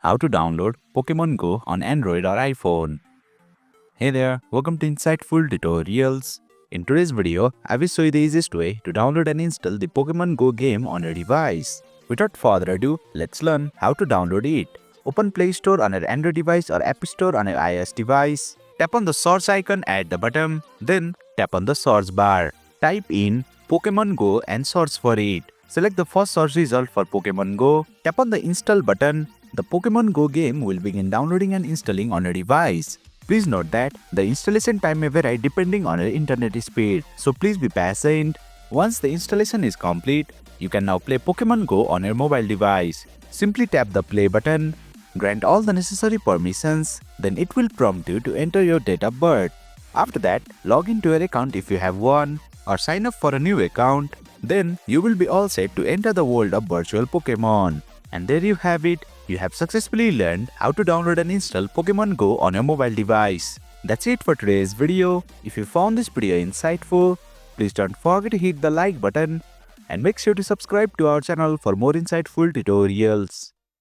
How to download Pokemon Go on Android or iPhone. Hey there, welcome to Insightful Tutorials. In today's video, I will show you the easiest way to download and install the Pokemon Go game on your device. Without further ado, let's learn how to download it. Open Play Store on your Android device or App Store on your iOS device. Tap on the search icon at the bottom, then tap on the search bar. Type in Pokemon Go and search for it. Select the first search result for Pokemon Go. Tap on the install button. The Pokemon Go game will begin downloading and installing on your device. Please note that the installation time may vary depending on your internet speed, so please be patient. Once the installation is complete, you can now play Pokemon Go on your mobile device. Simply tap the play button, grant all the necessary permissions, then it will prompt you to enter your date of birth. After that, log into your account if you have one, or sign up for a new account. Then you will be all set to enter the world of virtual Pokemon. And there you have it. You have successfully learned how to download and install Pokemon Go on your mobile device. That's it for today's video. If you found this video insightful, please don't forget to hit the like button and make sure to subscribe to our channel for more insightful tutorials.